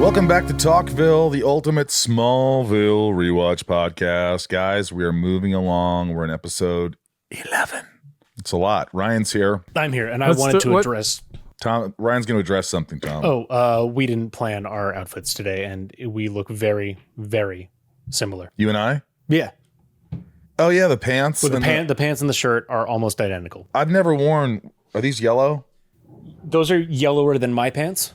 Welcome back to Talkville, the ultimate Smallville rewatch podcast. Guys, we are moving along. We're in episode 11. It's a lot. Ryan's here. I'm here, and I wanted to address... Tom, Ryan's going to address something, Tom. We didn't plan our outfits today, and we look very, very similar. You and I? Yeah. Oh, yeah, the pants. The pants and the shirt are almost identical. I've never worn... Are these yellow? Those are yellower than my pants,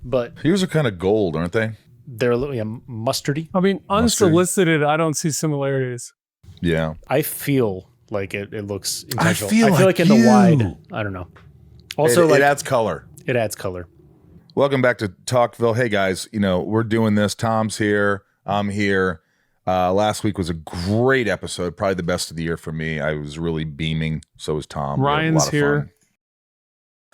but... Yours are kind of gold, aren't they? They're a little mustardy. I mean, unsolicited, I don't see similarities. Yeah. I feel like it looks intentional. I feel like in the wide, I don't know. Also, it adds color. It adds color. Welcome back to Talkville. Hey, guys, we're doing this. Tom's here. I'm here. Last week was a great episode, probably the best of the year for me. I was really beaming. So was Tom. Ryan's here.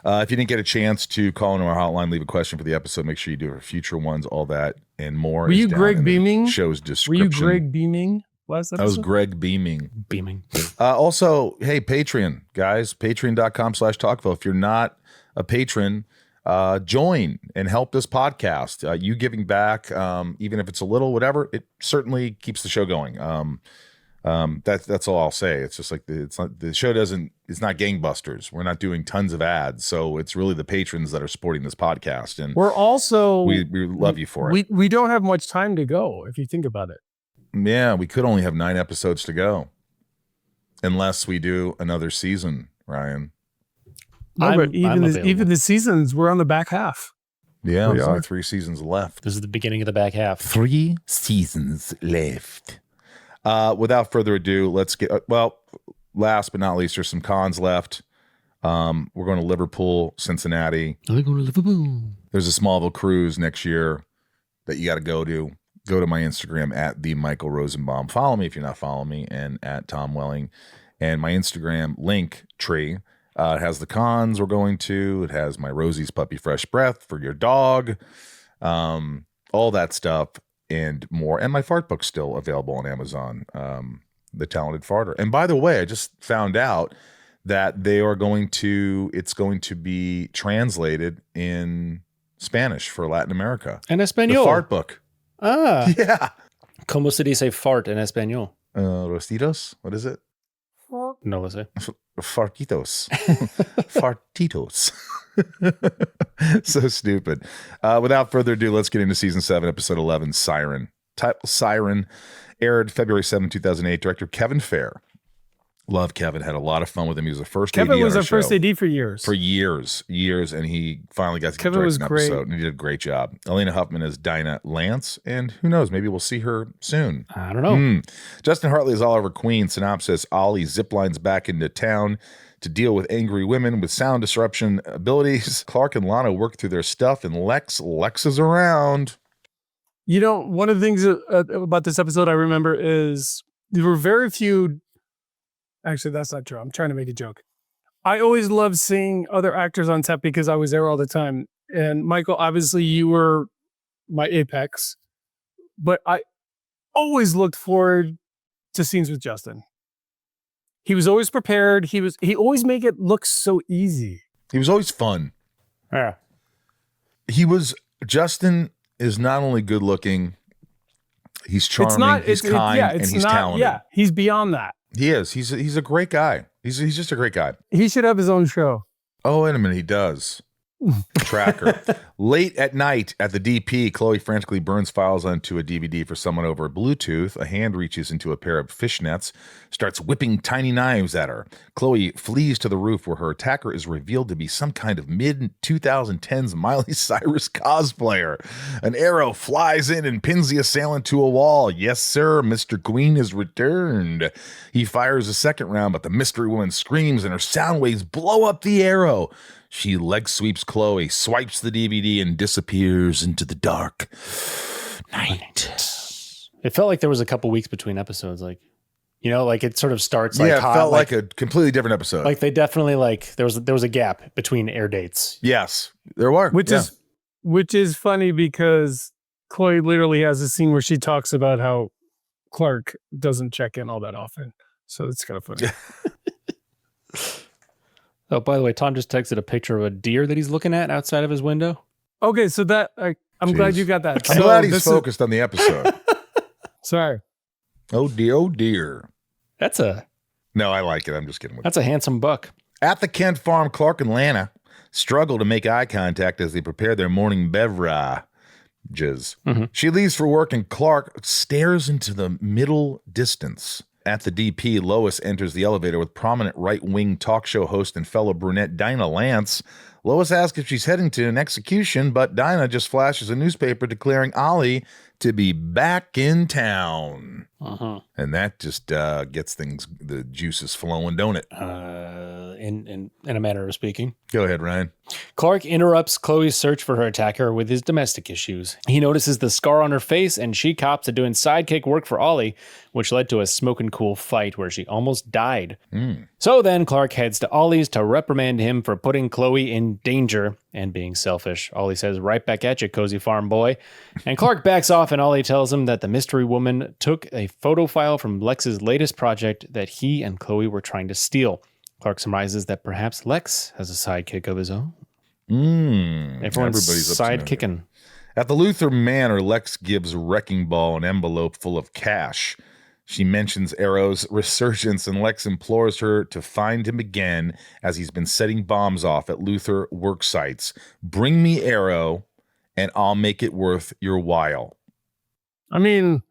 If you didn't get a chance to call into our hotline, leave a question for the episode, make sure you do it for future ones, all that and more. Were you Greg beaming? Show's description. Were you Greg beaming last episode? I was Greg beaming. Beaming. Also, hey, Patreon, guys, patreon.com/Talkville. If you're not a patron, join and help this podcast. You giving back, even if it's a little, whatever, it certainly keeps the show going. That's all I'll say. It's just like it's not gangbusters. We're not doing tons of ads, so it's really the patrons that are supporting this podcast, and we're also we love you for it. We don't have much time to go if you think about it. Yeah, we could only have 9 episodes to go, unless we do another season, Ryan. No, but even the seasons, we're on the back half. Yeah, there's only 3 seasons left. This is the beginning of the back half. 3 seasons left. Without further ado, let's get, last but not least, there's some cons left. We're going to Liverpool, Cincinnati. We're going to Liverpool. There's a Smallville cruise next year that you got to go to. Go to my Instagram at the Michael Rosenbaum. Follow me if you're not following me, and at Tom Welling. And my Instagram link tree has the cons we're going to. It has my Rosie's Puppy Fresh Breath for your dog. All that stuff. And more, and my fart book's still available on Amazon, The Talented Farter. And by the way, I just found out that it's going to be translated in Spanish for Latin America. En español. The fart book. Ah. Yeah. ¿Cómo se dice fart en español? Rostitos? What is it? No lo sé. Fartitos. Fartitos. So stupid. Without further ado, let's get into season 7, episode 11, Siren. Title Siren, aired February 7, 2008. Director Kevin Fair. Love Kevin. Had a lot of fun with him. He was the first AD. Kevin was our first AD for years. For years, and he finally got to Kevin was an great. episode, and he did a great job. Alaina Huffman is Dinah Lance, and who knows, maybe we'll see her soon. I don't know. Justin Hartley is Oliver Queen. Synopsis: Ollie ziplines back into town to deal with angry women with sound disruption abilities. Clark and Lana work through their stuff, and Lex is around. One of the things about this episode I remember is there were very few. Actually, that's not true. I'm trying to make a joke. I always loved seeing other actors on set because I was there all the time. And Michael, obviously you were my apex, but I always looked forward to scenes with Justin. He was always prepared. He always made it look so easy. He was always fun. Yeah. Justin is not only good looking, he's charming, he's kind, and he's talented. Yeah, he's beyond that. He is. He's a great guy. He's just a great guy. He should have his own show. Oh, wait a minute. He does. Tracker. Late at night at the DP, Chloe frantically burns files onto a DVD for someone over Bluetooth. A hand reaches into a pair of fishnets, starts whipping tiny knives at her. Chloe flees to the roof where her attacker is revealed to be some kind of mid-2010s Miley Cyrus cosplayer. An arrow flies in and pins the assailant to a wall. Yes, sir, Mr. Queen has returned. He fires a second round, but the mystery woman screams and her sound waves blow up the arrow. She leg sweeps Chloe, swipes the DVD, and disappears into the dark night. It felt like there was a couple weeks between episodes. Like it sort of starts it felt like a completely different episode. Like they definitely there was a gap between air dates. Yes, there were. Which is funny because Chloe literally has a scene where she talks about how Clark doesn't check in all that often. So it's kind of funny. Oh, by the way, Tom just texted a picture of a deer that he's looking at outside of his window. Okay, so that I'm glad you got that. I'm glad he's focused on the episode. Sorry. Oh dear, oh dear. No, I like it. I'm just kidding. That's a handsome buck. At the Kent farm, Clark and Lana struggle to make eye contact as they prepare their morning beverages. Mm-hmm. She leaves for work and Clark stares into the middle distance. At the DP, Lois enters the elevator with prominent right-wing talk show host and fellow brunette Dinah Lance. Lois asks if she's heading to an execution, but Dinah just flashes a newspaper declaring Ollie to be back in town. And that just gets the juices flowing, don't it? In a manner of speaking. Go ahead, Ryan. Clark interrupts Chloe's search for her attacker with his domestic issues. He notices the scar on her face, and she cops to doing sidekick work for Ollie, which led to a smoke and cool fight where she almost died. So then Clark heads to Ollie's to reprimand him for putting Chloe in danger and being selfish. Ollie says, "Right back at you, cozy farm boy." And Clark backs off, and Ollie tells him that the mystery woman took a photo file from Lex's latest project that he and Chloe were trying to steal. Clark surmises that perhaps Lex has a sidekick of his own. Everybody's sidekicking. At the Luther Manor, Lex gives Wrecking Ball an envelope full of cash. She mentions Arrow's resurgence, and Lex implores her to find him again as he's been setting bombs off at Luther work sites. Bring me Arrow, and I'll make it worth your while. I mean,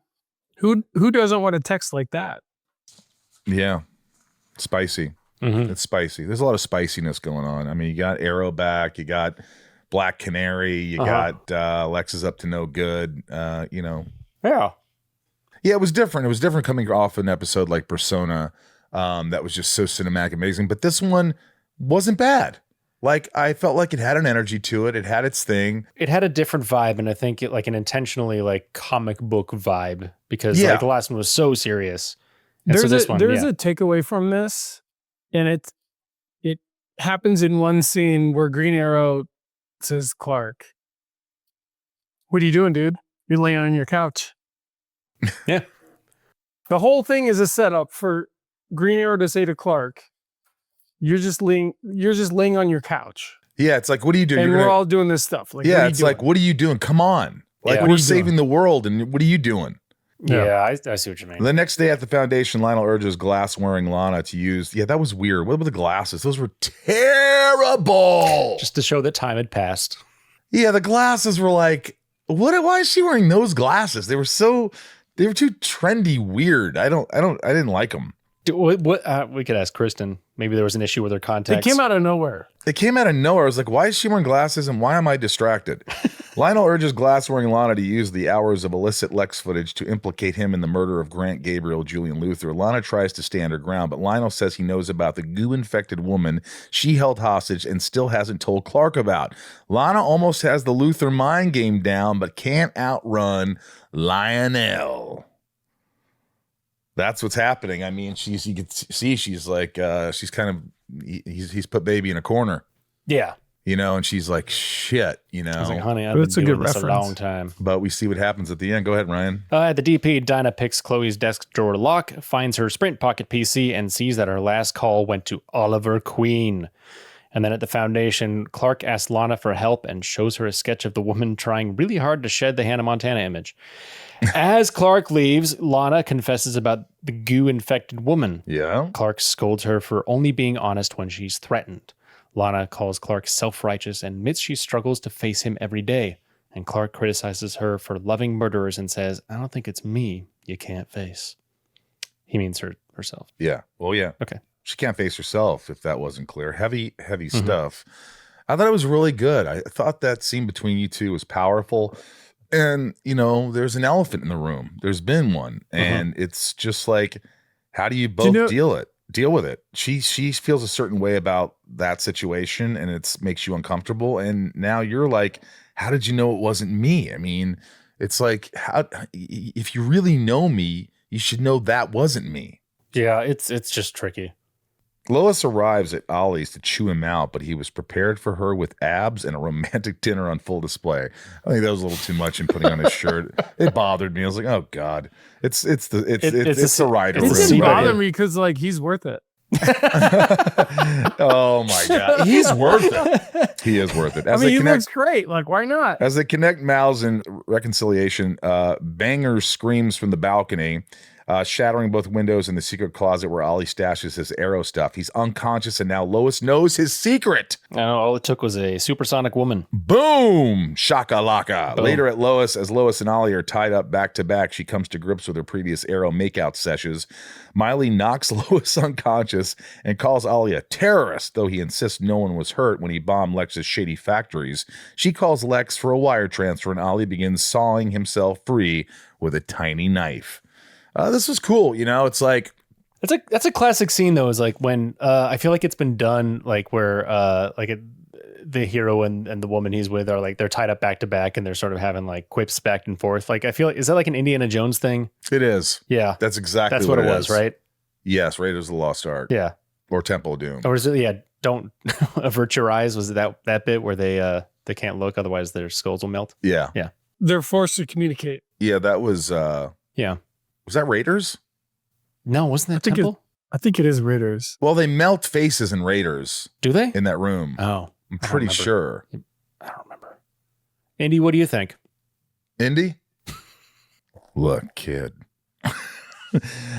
who doesn't want a text like that? Yeah. Spicy. It's spicy. There's a lot of spiciness going on. I mean, you got Arrow back, you got Black Canary, you got Lex is up to no good, Yeah. Yeah, it was different. It was different coming off an episode like Persona that was just so cinematic amazing. But this one wasn't bad. Like, I felt like it had an energy to it. It had its thing. It had a different vibe, and I think it like an intentionally like comic book vibe because like the last one was so serious. And there's so this a takeaway from this, and it happens in one scene where Green Arrow says, "Clark, what are you doing, dude? You're laying on your couch." Yeah. The whole thing is a setup for Green Arrow to say to Clark, "You're just laying on your couch." Yeah, it's like, what are you doing? And we're all doing this stuff. Like, yeah, it's like, what are you doing? Come on. Like, we're saving the world, and what are you doing? Yeah, I see what you mean. The next day at the foundation, Lionel urges glass-wearing Lana to use... Yeah, that was weird. What were the glasses? Those were terrible! Just to show that time had passed. Yeah, the glasses were like... Why is she wearing those glasses? They were too trendy, weird. I didn't like them. What we could ask Kristen. Maybe there was an issue with her contacts. They came out of nowhere. I was like, why is she wearing glasses and why am I distracted? Lionel urges glass-wearing Lana to use the hours of illicit Lex footage to implicate him in the murder of Grant Gabriel, Julian Luther. Lana tries to stand her ground, but Lionel says he knows about the goo-infected woman she held hostage and still hasn't told Clark about. Lana almost has the Luther mind game down, but can't outrun Lionel. That's what's happening. I mean, you can see she's like, she's kind of, he's put baby in a corner. Yeah. And she's like, shit, I was like, honey, I've been doing this a long time. But we see what happens at the end. Go ahead, Ryan. At the DP, Dinah picks Chloe's desk drawer lock, finds her Sprint Pocket PC, and sees that her last call went to Oliver Queen. And then at the foundation, Clark asks Lana for help and shows her a sketch of the woman trying really hard to shed the Hannah Montana image. As Clark leaves, Lana confesses about the goo-infected woman. Yeah. Clark scolds her for only being honest when she's threatened. Lana calls Clark self-righteous and admits she struggles to face him every day. And Clark criticizes her for loving murderers and says, "I don't think it's me you can't face." He means herself. Yeah. Well, yeah. Okay. She can't face herself, if that wasn't clear. Heavy stuff. I thought it was really good. I thought that scene between you two was powerful. And, there's an elephant in the room. There's been one. And it's just like, how do you both deal with it? She feels a certain way about that situation, and it makes you uncomfortable. And now you're like, how did you know it wasn't me? I mean, it's like, if you really know me, you should know that wasn't me. Yeah, it's just tricky. Lois arrives at Ollie's to chew him out, but he was prepared for her with abs and a romantic dinner on full display. I think that was a little too much in putting on his shirt. It bothered me. I was like, oh God. It's the writer. It didn't bother me because like he's worth it. Oh my God. He's worth it. He is worth it. I mean, he looks great. Like, why not? As they connect mouths in reconciliation, Banger screams from the balcony, shattering both windows in the secret closet where Ollie stashes his arrow stuff. He's unconscious, and now Lois knows his secret. All it took was a supersonic woman. Boom! Shakalaka. Boom. Later as Lois and Ollie are tied up back to back, she comes to grips with her previous arrow makeout sessions. Miley knocks Lois unconscious and calls Ollie a terrorist, though he insists no one was hurt when he bombed Lex's shady factories. She calls Lex for a wire transfer, and Ollie begins sawing himself free with a tiny knife. This was cool, it's like that's a classic scene though. Is like when I feel like it's been done like where the hero and the woman he's with are like they're tied up back to back and they're sort of having like quips back and forth. Like I feel like, is that like an Indiana Jones thing? It is. Yeah, that's exactly what it was, right? Yes, Raiders of the Lost Ark. Yeah, or Temple of Doom. Or is it? Yeah, don't avert your eyes. Was it that bit where they can't look, otherwise their skulls will melt? Yeah, yeah. They're forced to communicate. Yeah, that was. Yeah. Was that Raiders? No, wasn't that Temple? I think it is Raiders. Well, they melt faces in Raiders. Do they? In that room. Oh. I'm pretty sure. I don't remember. Andy, what do you think? Indy? Look, kid.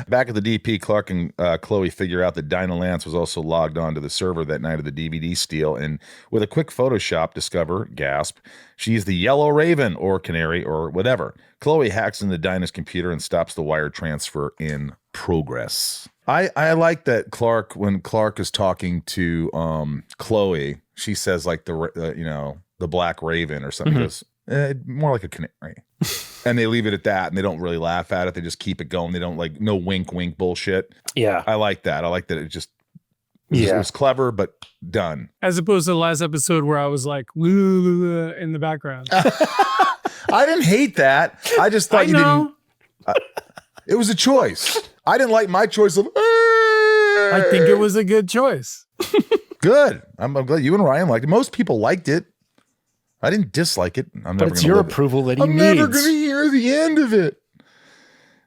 Back at the DP, Clark and Chloe figure out that Dinah Lance was also logged onto the server that night of the DVD steal, and with a quick Photoshop, discover, gasp, she's the Yellow Raven, or Canary, or whatever. Chloe hacks into Dinah's computer and stops the wire transfer in progress. I like that when Clark is talking to Chloe, she says like the Black Raven or something. Mm-hmm. Goes, more like a canary. And they leave it at that, and they don't really laugh at it. They just keep it going. They don't like no wink bullshit. Yeah. I like that. I like that it was clever, but done. As opposed to the last episode where I was like, in the background. I didn't hate that. I just thought didn't. It was a choice. I didn't like my choice of. I think it was a good choice. Good. I'm glad you and Ryan liked it. Most people liked it. I didn't dislike it. But it's your approval that he needs. I'm never going to hear the end of it.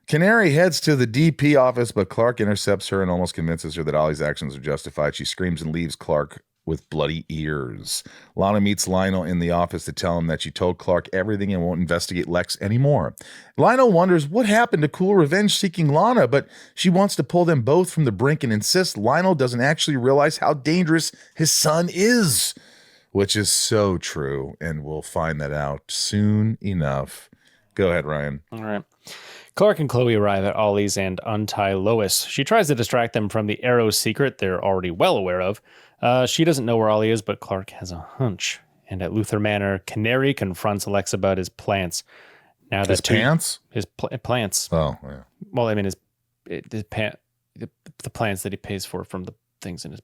Canary heads to the DP office, but Clark intercepts her and almost convinces her that Ollie's actions are justified. She screams and leaves Clark with bloody ears. Lana meets Lionel in the office to tell him that she told Clark everything and won't investigate Lex anymore. Lionel wonders what happened to cool revenge-seeking Lana, but she wants to pull them both from the brink and insists Lionel doesn't actually realize how dangerous his son is. Which is so true, and we'll find that out soon enough. Go ahead, Ryan. All right. Clark and Chloe arrive at Ollie's and untie Lois. She tries to distract them from the arrow secret they're already well aware of. She doesn't know where Ollie is, but Clark has a hunch. And at Luther Manor, Canary confronts Lex about his plants. Now that his pants? His plants. Oh, yeah. Well, I mean, the plants that he pays for from the things in his.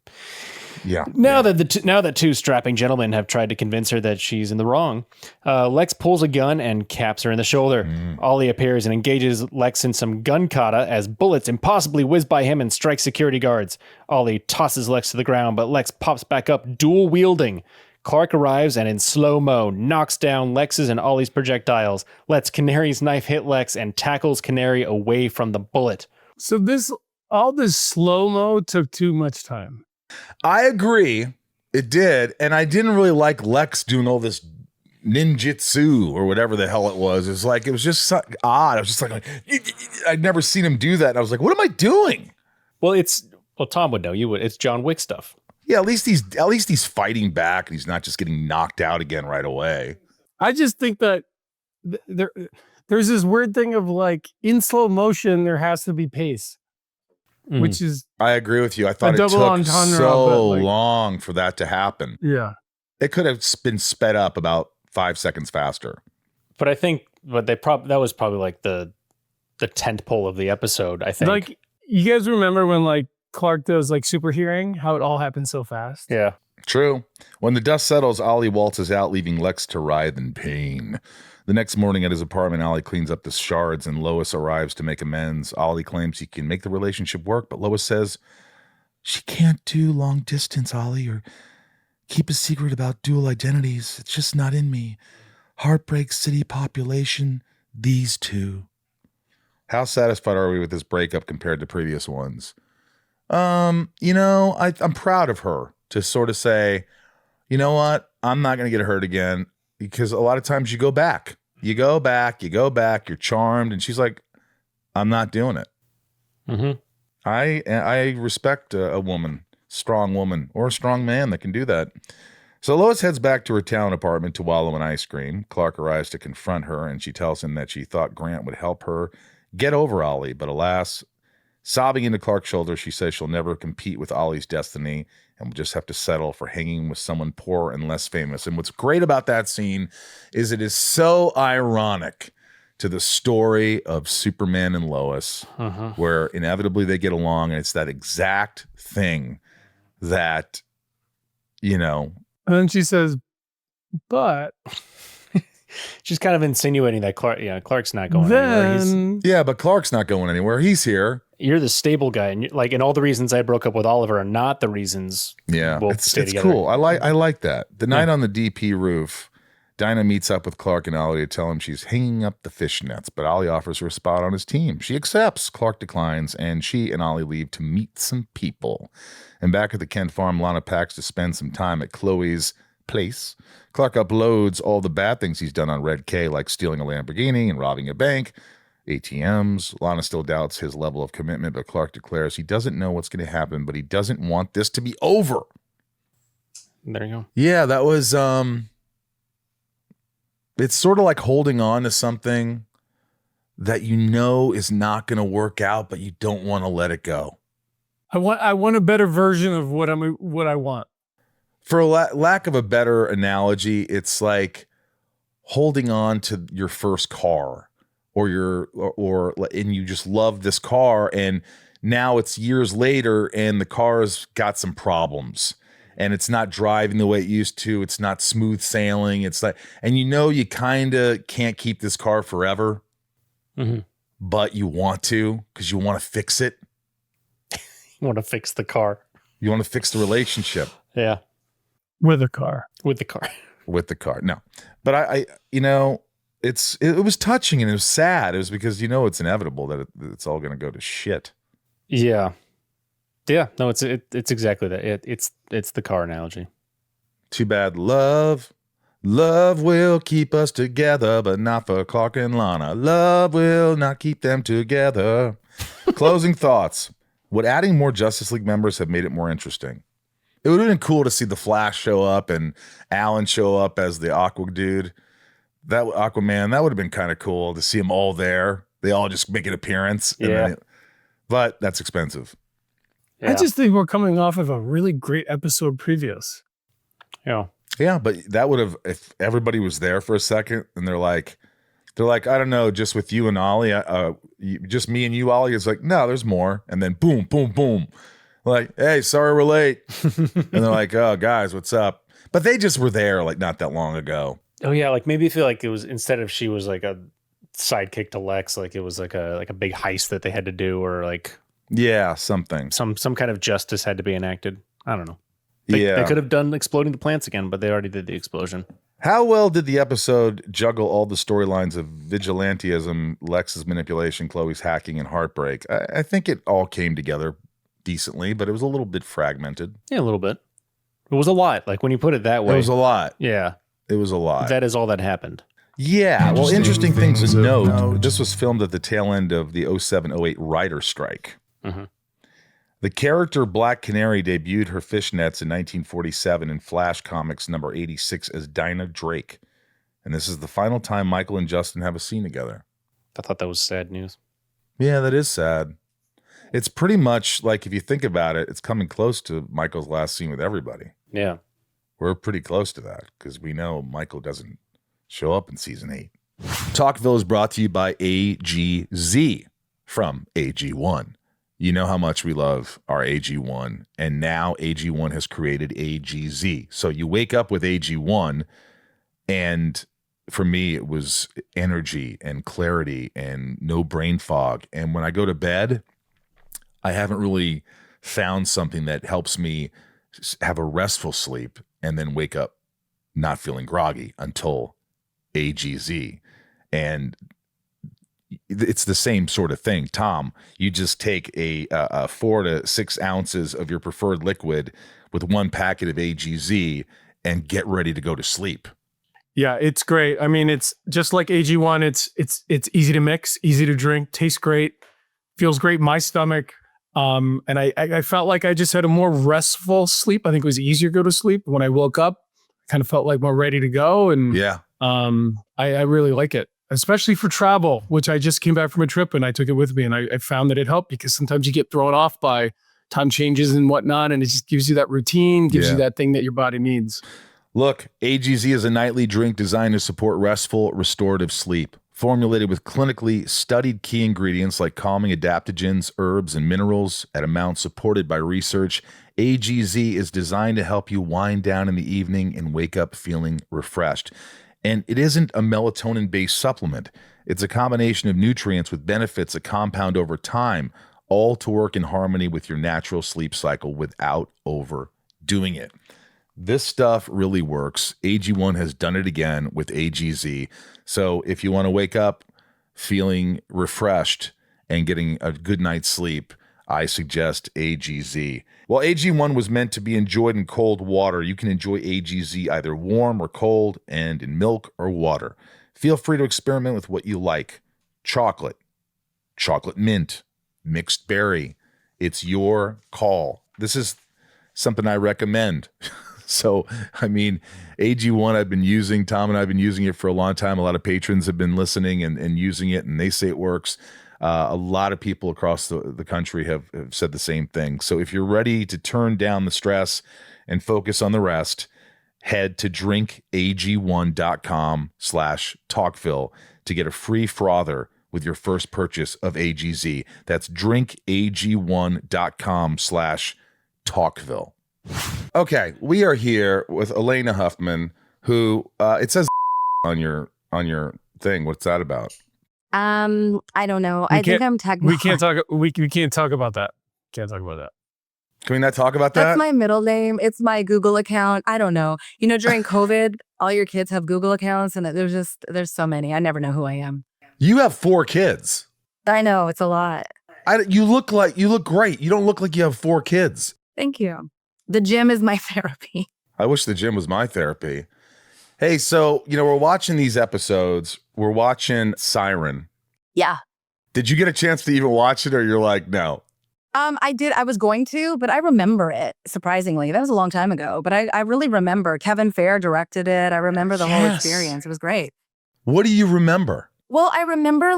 Yeah. Now that two strapping gentlemen have tried to convince her that she's in the wrong, Lex pulls a gun and caps her in the shoulder. Ollie appears and engages Lex in some gun kata as bullets impossibly whiz by him and strike security guards. Ollie tosses Lex to the ground, but Lex pops back up, dual wielding. Clark arrives and in slow-mo knocks down Lex's and Ollie's projectiles, lets Canary's knife hit Lex, and tackles Canary away from the bullet. So all this slow-mo took too much time. I agree. It did. And I didn't really like Lex doing all this ninjutsu or whatever the hell it was. It was just so odd. I was just like, I'd never seen him do that. And I was like, what am I doing? Well, Tom would know. You would. It's John Wick stuff. Yeah, at least he's fighting back and he's not just getting knocked out again right away. I just think that there's this weird thing of like in slow motion, there has to be pace. Which is, I agree with you. I thought it took so long for that to happen. Yeah, it could have been sped up about 5 seconds faster. But I think, that was probably like the tent pole of the episode. I think, like, you guys remember when like Clark does like super hearing, how it all happened so fast. Yeah, true. When the dust settles, Ollie waltzes out, leaving Lex to writhe in pain. The next morning at his apartment, Ollie cleans up the shards and Lois arrives to make amends. Ollie claims he can make the relationship work, but Lois says, she can't do long distance, Ollie, or keep a secret about dual identities. It's just not in me. Heartbreak, city population, these two. How satisfied are we with this breakup compared to previous ones? I'm proud of her to sort of say, you know what? I'm not going to get hurt again, because a lot of times you go back, you're charmed. And she's like, I'm not doing it. Mm-hmm. I respect a woman, strong woman, or a strong man that can do that. So Lois heads back to her town apartment to wallow in ice cream. Clark arrives to confront her, and she tells him that she thought Grant would help her get over Ollie, but alas, sobbing into Clark's shoulder, she says she'll never compete with Ollie's destiny and will just have to settle for hanging with someone poorer and less famous. And what's great about that scene is it is so ironic to the story of Superman and Lois, where inevitably they get along, and it's that exact thing that, And then she says, but she's kind of insinuating that Clark's not going anywhere. Yeah, but Clark's not going anywhere. He's here. You're the stable guy, and and all the reasons I broke up with Oliver are not the reasons. Yeah, we'll it's stay together. Cool. I like that. The night on the DP roof, Dinah meets up with Clark and Ollie to tell him she's hanging up the fishnets, but Ollie offers her a spot on his team. She accepts. Clark declines, and she and Ollie leave to meet some people. And back at the Kent farm, Lana packs to spend some time at Chloe's place. Clark uploads all the bad things he's done on Red K, like stealing a Lamborghini and robbing a bank, ATMs. Lana still doubts his level of commitment, but Clark declares he doesn't know what's going to happen, but he doesn't want this to be over. There you go. Yeah, that was, it's sort of like holding on to something that you know is not going to work out, but you don't want to let it go. I want a better version of what I want. For lack of a better analogy, it's like holding on to your first car, and you just love this car, and now it's years later and the car's got some problems and it's not driving the way it used to. It's not smooth sailing. It's like, and you kind of can't keep this car forever, but you want to, because you want to fix it. You want to fix the car. You want to fix the relationship. Yeah. With a car. With the car. No, but I it was touching and it was sad. It was because it's inevitable that it's all going to go to shit. Yeah. Yeah. No, it's exactly that. It's the car analogy. Too bad love will keep us together, but not for Clark and Lana. Love will not keep them together. Closing thoughts. Would adding more Justice League members have made it more interesting? It would have been cool to see the Flash show up and Alan show up as the Aqua dude. That Aquaman, that would have been kind of cool to see them all there. They all just make an appearance. But that's expensive. Yeah. I just think we're coming off of a really great episode previous. Yeah. Yeah, but that would have, if everybody was there for a second and they're like, I don't know, just with you and Ollie, just me and you, Ollie. It's like, no, there's more. And then boom, boom, boom. Like, hey, sorry we're late. And they're like, oh, guys, what's up? But they just were there like not that long ago. Oh, yeah. Like maybe feel like it was, instead of she was like a sidekick to Lex, like it was like a big heist that they had to do, or like. Yeah, something. Some kind of justice had to be enacted. I don't know. They could have done exploding the plants again, but they already did the explosion. How well did the episode juggle all the storylines of vigilantism, Lex's manipulation, Chloe's hacking, and heartbreak? I think it all came together decently, but it was a little bit fragmented. Yeah, a little bit. It was a lot. Like when you put it that way. It was a lot. Yeah. It was a lot. That is all that happened. Yeah. Well, interesting things to note. This was filmed at the tail end of the 07-08 writer strike. Mm-hmm. The character Black Canary debuted her fishnets in 1947 in Flash Comics number 86 as Dinah Drake. And this is the final time Michael and Justin have a scene together. I thought that was sad news. Yeah, that is sad. It's pretty much like, if you think about it, it's coming close to Michael's last scene with everybody. Yeah. We're pretty close to that because we know Michael doesn't show up in season 8. Talkville is brought to you by AGZ from AG1. You know how much we love our AG1, and now AG1 has created AGZ. So you wake up with AG1, and for me, it was energy and clarity and no brain fog. And when I go to bed, I haven't really found something that helps me have a restful sleep and then wake up not feeling groggy until AGZ. And it's the same sort of thing. Tom, you just take a 4 to 6 ounces of your preferred liquid with 1 packet of AGZ and get ready to go to sleep. Yeah, it's great. I mean, it's just like AG1. It's easy to mix, easy to drink, tastes great, feels great in my stomach. And I felt like I just had a more restful sleep. I think it was easier to go to sleep. When I woke up, I kind of felt like more ready to go. And I really like it, especially for travel, which I just came back from a trip and I took it with me. And I found that it helped because sometimes you get thrown off by time changes and whatnot. And it just gives you that routine, gives you that thing that your body needs. Look, AGZ is a nightly drink designed to support restful, restorative sleep. Formulated with clinically studied key ingredients like calming adaptogens, herbs, and minerals at amounts supported by research, AGZ is designed to help you wind down in the evening and wake up feeling refreshed. And it isn't a melatonin-based supplement. It's a combination of nutrients with benefits that compound over time, all to work in harmony with your natural sleep cycle without overdoing it. This stuff really works. AG1 has done it again with AGZ. So if you want to wake up feeling refreshed and getting a good night's sleep, I suggest AGZ. While AG1 was meant to be enjoyed in cold water, you can enjoy AGZ either warm or cold and in milk or water. Feel free to experiment with what you like. Chocolate mint, mixed berry. It's your call. This is something I recommend. So, I mean, AG1 I've been using, Tom and I have been using it for a long time. A lot of patrons have been listening and using it, and they say it works. A lot of people across the country have said the same thing. So if you're ready to turn down the stress and focus on the rest, head to drinkag1.com/talkville to get a free frother with your first purchase of AGZ. That's drinkag1.com/talkville. Okay, we are here with Alaina Huffman, who it says on your thing. What's that about? I don't know. I think I'm technical. We can't talk. We can't talk about that. Can't talk about that. Can we not talk about that? That's my middle name. It's my Google account. I don't know. You know, during COVID, all your kids have Google accounts, and there's so many. I never know who I am. You have 4 kids. I know, it's a lot. You look great. You don't look like you have 4 kids. Thank you. The gym is my therapy. I wish the gym was my therapy. Hey, so, we're watching these episodes. We're watching SIREN. Yeah. Did you get a chance to even watch it, or you're like, no? I did. I was going to, but I remember it, surprisingly. That was a long time ago, but I really remember. Kevin Fair directed it. I remember the whole experience. It was great. What do you remember? Well, I remember,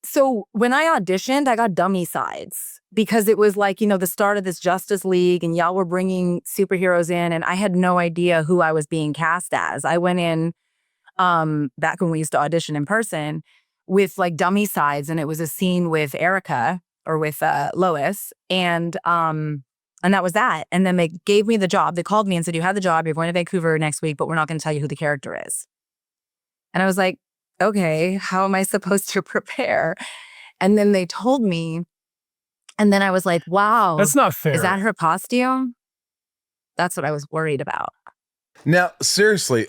so when I auditioned, I got dummy sides because it was the start of this Justice League and y'all were bringing superheroes in, and I had no idea who I was being cast as. I went in back when we used to audition in person with dummy sides, and it was a scene with Erica or with Lois, and that was that. And then they gave me the job. They called me and said, "You have the job. You're going to Vancouver next week, but we're not going to tell you who the character is." And I was like, okay, how am I supposed to prepare? And then they told me, and then I was like, wow. That's not fair. Is that her costume? That's what I was worried about. Now, seriously,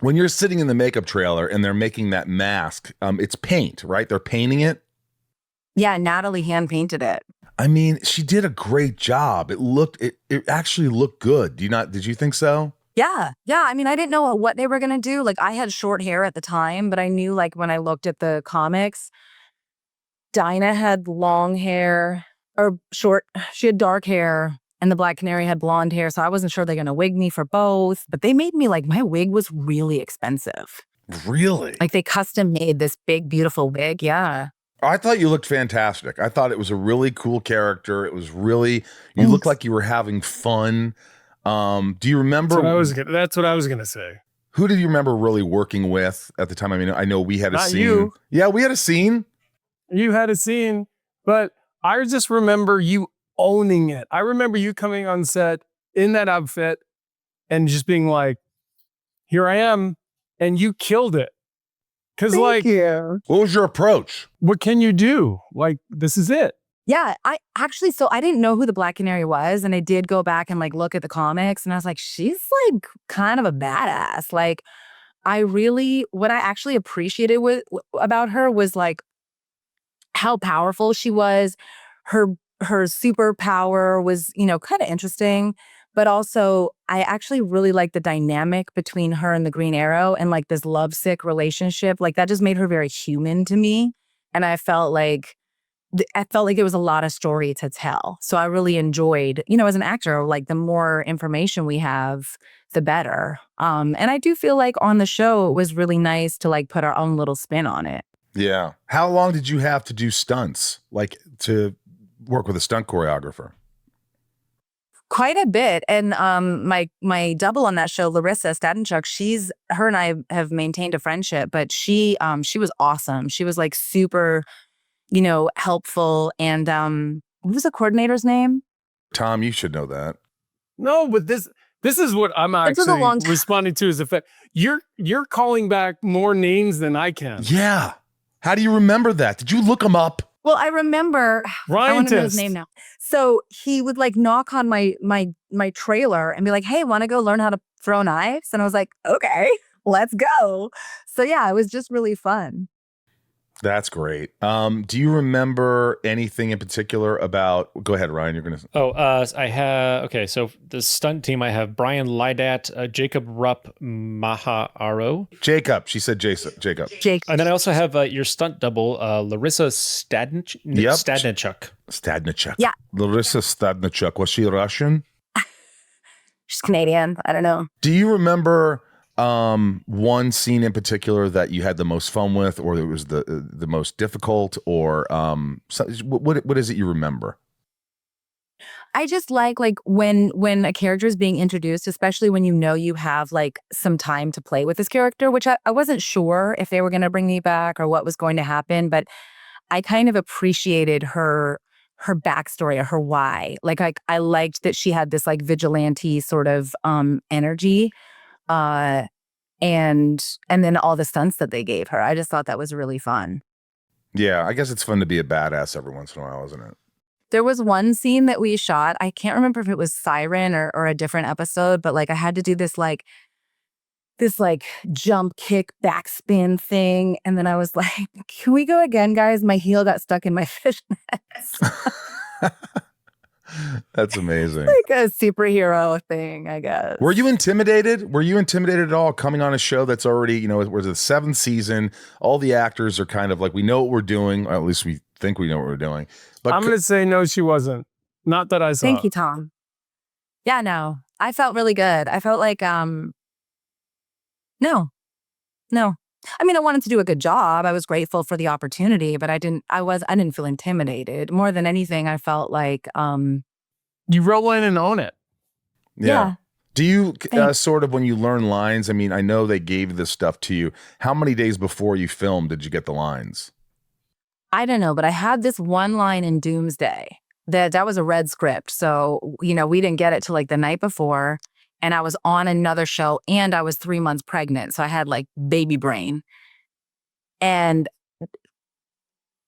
when you're sitting in the makeup trailer and they're making that mask, it's paint, right? They're painting it? Yeah, Natalie hand painted it. I mean, she did a great job. It actually looked good. Did you think so? Yeah. I mean, I didn't know what they were going to do. I had short hair at the time, but I knew when I looked at the comics, Dinah had long hair or short. She had dark hair and the Black Canary had blonde hair. So I wasn't sure they're going to wig me for both, but they made me my wig was really expensive. Really? They custom made this big, beautiful wig. Yeah. I thought you looked fantastic. I thought it was a really cool character. It was you looked like you were having fun. Do you remember? That's what I was gonna say. Who did you remember really working with at the time? I mean, I know we had a scene. You. Yeah, we had a scene. You had a scene, but I just remember you owning it. I remember you coming on set in that outfit and just being like, "Here I am," and you killed it. Because Thank you. What was your approach? What can you do? This is it. Yeah, I didn't know who the Black Canary was, and I did go back and look at the comics, and I was like, she's kind of a badass. What I actually appreciated about her was how powerful she was. Her superpower was, kind of interesting. But also, I actually really liked the dynamic between her and the Green Arrow and like this lovesick relationship. Like that just made her very human to me. And I felt like it was a lot of story to tell. So I really enjoyed, as an actor, like the more information we have, the better. And I do feel like on the show, it was really nice to like put our own little spin on it. Yeah. How long did you have to do stunts, like to work with a stunt choreographer? Quite a bit. And my double on that show, Larissa Stadenchuk, her and I have maintained a friendship, but she was awesome. She was like super, helpful. And what was the coordinator's name? Tom, you should know that. No, but this is what I'm actually responding to is the fact you're calling back more names than I can. Yeah. How do you remember that? Did you look them up? Well, I remember. I want to know his name now. So he would like knock on my trailer and be like, "Hey, want to go learn how to throw knives?" And I was like, "Okay, let's go." So yeah, it was just really fun. That's great. Do you remember anything in particular about? Go ahead, Ryan. You're gonna. I have. Okay, so the stunt team. I have Brian Lydat, Jacob Rupp Maharo. Jacob. She said Jacob. And then I also have your stunt double, Larissa Stadnichuk. Stadnichuk. Yeah. Larissa Stadnichuk. Was she Russian? She's Canadian. I don't know. Do you remember one scene in particular that you had the most fun with, or it was the most difficult, or what is it you remember? I just like when a character is being introduced, especially when you have like some time to play with this character, which I wasn't sure if they were going to bring me back or what was going to happen, but I kind of appreciated her backstory or her why. Like I liked that she had this like vigilante sort of energy. And then all the stunts that they gave her. I just thought that was really fun. Yeah, I guess it's fun to be a badass every once in a while, isn't it? There was one scene that we shot. I can't remember if it was Siren or a different episode, but like I had to do this jump kick backspin thing. And then I was like, "Can we go again, guys? My heel got stuck in my fishnets." That's amazing. Like a superhero thing, I guess. Were you intimidated? Were you intimidated at all coming on a show that's already, we're the 7th season? All the actors are kind of like, we know what we're doing, or at least we think we know what we're doing. But I'm going to say no, she wasn't. Not that I saw. Thank you, Tom. Yeah, no. I felt really good. I felt like, no. I mean, I wanted to do a good job. I was grateful for the opportunity, but I didn't feel intimidated. More than anything, I felt like you roll in and own it. Yeah. Do you sort of, when you learn lines, I mean, I know they gave this stuff to you. How many days before you filmed did you get the lines? I don't know, but I had this one line in Doomsday that was a red script. So, we didn't get it till like the night before. And I was on another show and I was 3 months pregnant. So I had like baby brain. And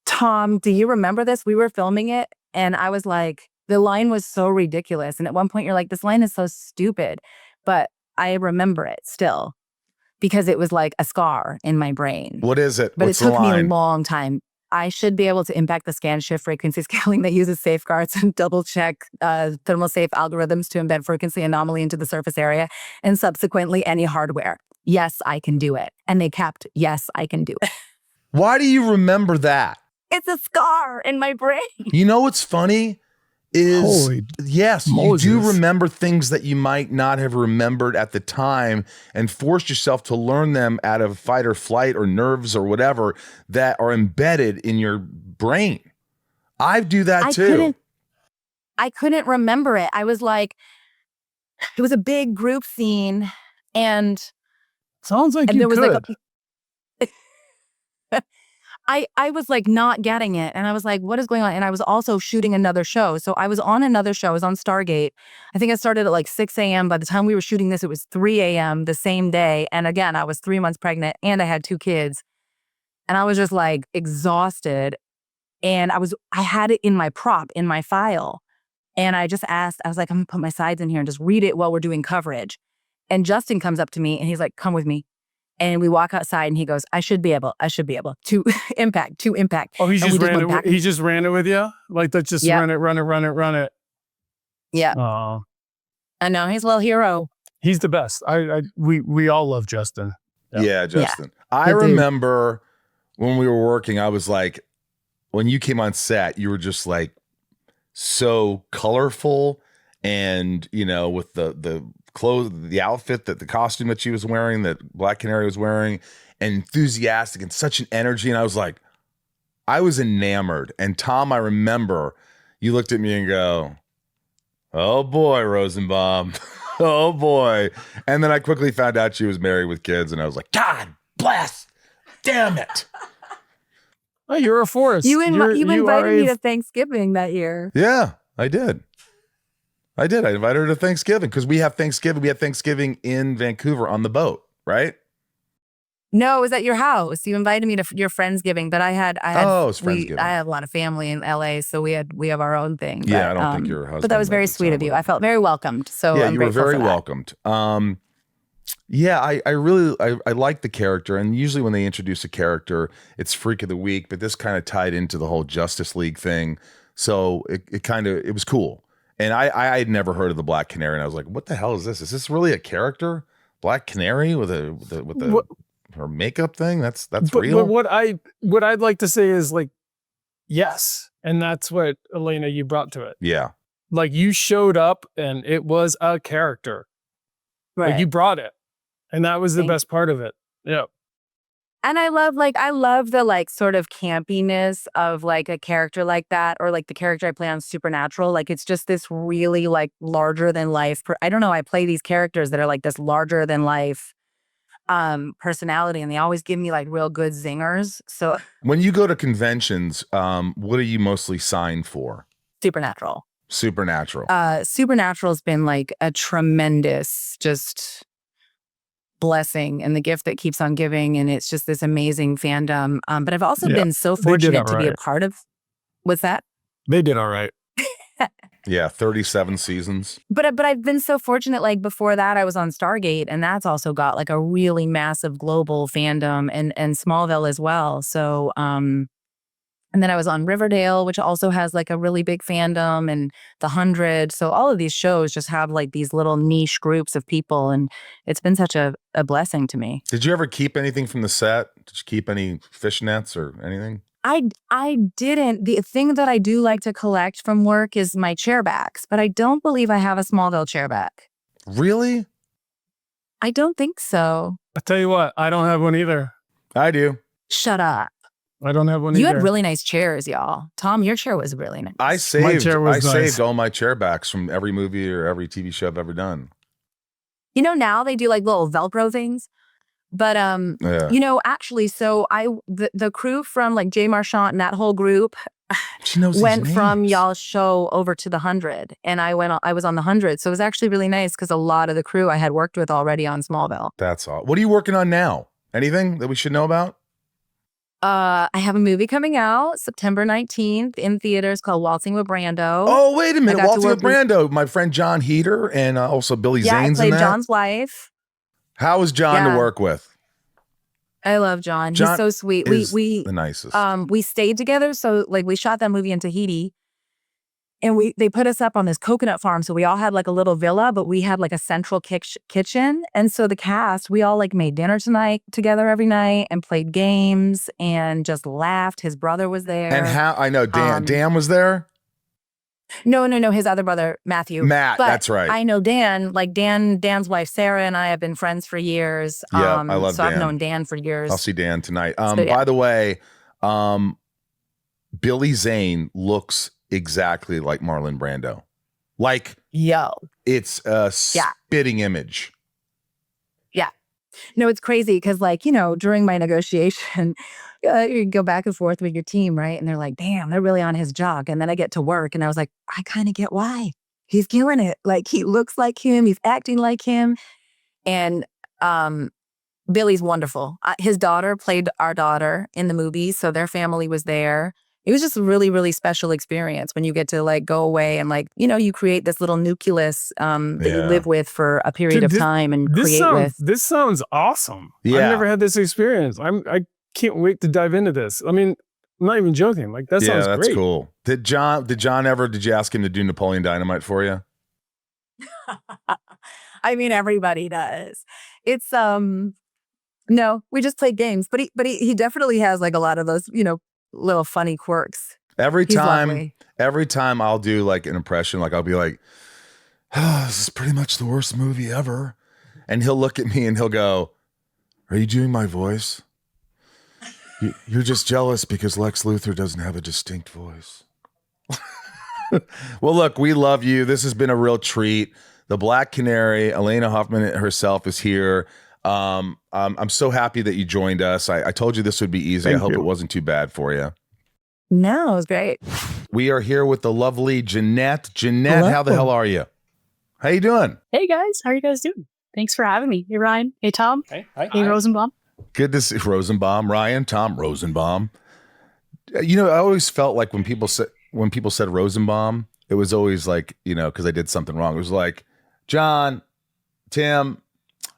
Tom, do you remember this? We were filming it and I was like, the line was so ridiculous. And at one point you're like, this line is so stupid. But I remember it still because it was like a scar in my brain. What is it? But What's it took the line? me a long time. I should be able to impact the scan shift frequency scaling that uses safeguards and double check thermal safe algorithms to embed frequency anomaly into the surface area and subsequently any hardware. Yes, I can do it. And they kept, yes, I can do it. Why do you remember that? It's a scar in my brain. You know what's funny is, yes, Moses. you do remember things that you might not have remembered at the time and forced yourself to learn them out of fight or flight or nerves or whatever that are embedded in your brain. I do that too. I couldn't remember it. I was like, it was a big group scene and sounds like you there was could. I was like not getting it. And I was like, what is going on? And I was also shooting another show. So I was on another show. I was on Stargate. I think I started at like 6 a.m. By the time we were shooting this, it was 3 a.m. the same day. And again, I was 3 months pregnant and I had 2 kids. And I was just like exhausted. And I had it in my prop, in my file. And I just asked, I was like, I'm gonna put my sides in here and just read it while we're doing coverage. And Justin comes up to me and he's like, come with me. And we walk outside and he goes, I should be able to impact. Oh, he And just we ran went back. it. He just ran it with you. Like let's just Yep. run it. Yeah. Oh, I know, he's a little hero. he's the best. We all love Justin. Yeah, Justin. I Good dude. remember when we were working, I was like, when you came on set, you were just like so colorful and, you know, with the clothes, the outfit, the costume that she was wearing, that Black Canary was wearing, and enthusiastic and such an energy. And I was like, I was enamored. And Tom, I remember you looked at me and go, oh boy, Rosenbaum. Oh boy. And then I quickly found out she was married with kids, and I was like, God bless. Damn it. Oh, you're a force. You invited me a to Thanksgiving that year. Yeah, I did. I invited her to Thanksgiving because we have Thanksgiving. We had Thanksgiving in Vancouver on the boat, right? No, it was at your house. You invited me to your Friendsgiving, but I had it's Friendsgiving. I have a lot of family in LA, so we have our own thing. Yeah, but, I don't think your husband. But that was very sweet of you. I felt very welcomed. So yeah, I'm you were grateful very for that. welcomed. Yeah, I really like the character, and usually when they introduce a character, it's Freak of the Week, but this kind of tied into the whole Justice League thing, so it was cool. And I had never heard of the Black Canary, and I was like, what the hell is this? Is this really a character? Black Canary with her makeup thing? That's real. But what I'd like to say is like, yes, and that's what Alaina you brought to it. Yeah, Like you showed up, and it was a character. Right. Like you brought it, and that was the best part of it. Yeah. And I love the like sort of campiness of like a character like that, or like the character I play on Supernatural. Like it's just this really like larger than life. I don't know. I play these characters that are like this larger than life personality, and they always give me like real good zingers. So when you go to conventions, what are you mostly signed for? Supernatural. Supernatural's been like a tremendous just blessing and the gift that keeps on giving, and it's just this amazing fandom. But I've also been so fortunate to be a part of. What's that? They did all right. Yeah, 37 seasons. But I've been so fortunate. Like before that, I was on Stargate, and that's also got like a really massive global fandom, and Smallville as well. So and then I was on Riverdale, which also has like a really big fandom, and The 100. So all of these shows just have like these little niche groups of people, and it's been such a blessing to me. Did you ever keep anything from the set? Did you keep any fishnets or anything? I didn't. The thing that I do like to collect from work is my chairbacks, but I don't believe I have a Smallville chairback. Really? I don't think so. I tell you what, I don't have one either. I do. Shut up. I don't have one either. You had really nice chairs, y'all. Tom, your chair was really nice. I saved nice. all my chairbacks from every movie or every TV show I've ever done. You know, now they do like little Velcro things. But you know, actually, so the crew from like Jay Marchant and that whole group went from y'all's show over to The 100, and I was on The 100, so it was actually really nice because a lot of the crew I had worked with already on Smallville. That's all. What are you working on now? Anything that we should know about? I have a movie coming out September 19th in theaters called Waltzing with Brando. Oh, wait a minute, Waltzing with Brando. My friend John Heater and also Billy Zane's in that. I played John's wife. How is John to work with? I love John. He's so sweet. We the nicest. We stayed together. So like we shot that movie in Tahiti, and they put us up on this coconut farm. So we all had like a little villa, but we had like a central kitchen. And so the cast, we all like made dinner together every night and played games and just laughed. His brother was there. And I know Dan was there. No. His other brother, Matthew. Matt, that's right. I know Dan. Like Dan's wife, Sarah, and I have been friends for years. Yeah, I love Dan. So I've known Dan for years. I'll see Dan tonight. By the way, Billy Zane looks exactly like Marlon Brando. Like, it's a spitting image. Yeah. No, it's crazy because, like, you know, during my negotiation, you go back and forth with your team, right? And they're like, damn, they're really on his jock. And then I get to work and I was like, I kind of get why. He's killing it. Like, he looks like him. He's acting like him. And Billy's wonderful. His daughter played our daughter in the movie. So their family was there. it was just a really, really special experience when you get to like go away and like, you create this little nucleus that you live with for a period of time and create with. This sounds awesome. Yeah. I've never had this experience. I can't wait to dive into this. I mean, I'm not even joking. Like that sounds that's great. cool. Did you ask him to do Napoleon Dynamite for you? I mean, everybody does. It's no, we just play games, but he definitely has like a lot of those, little funny quirks. Every He's time lovely. I'll do like an impression, like I'll be like, this is pretty much the worst movie ever. And he'll look at me and he'll go, are you doing my voice? You're just jealous because Lex Luthor doesn't have a distinct voice. Well, look, we love you. This has been a real treat. The Black Canary, Alaina Huffman herself is here. I'm so happy that you joined us. I told you this would be easy. I hope it wasn't too bad for you. No, it was great. We are here with the lovely Janette. Janette, how the hell are you? How you doing? Hey guys, how are you guys doing? Thanks for having me. Hey Ryan. Hey Tom. Hey, hey Rosenbaum. Good to see Rosenbaum, Ryan, Tom, Rosenbaum. I always felt like when people said Rosenbaum, it was always like, because I did something wrong. It was like, John, Tim,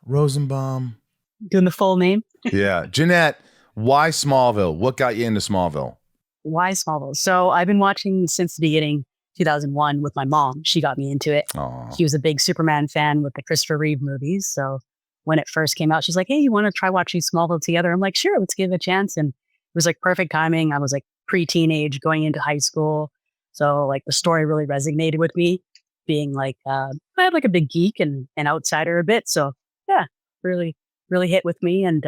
Rosenbaum. Doing the full name. Yeah. Janette, why Smallville? What got you into Smallville? Why Smallville? So I've been watching since the beginning, 2001, with my mom. She got me into it. Aww. She was a big Superman fan with the Christopher Reeve movies. So when it first came out, she's like, hey, you want to try watching Smallville together? I'm like, sure, let's give it a chance. And it was like perfect timing. I was like pre-teenage going into high school. So like the story really resonated with me, being like, I had like a big geek and an outsider a bit. So yeah, really, really hit with me and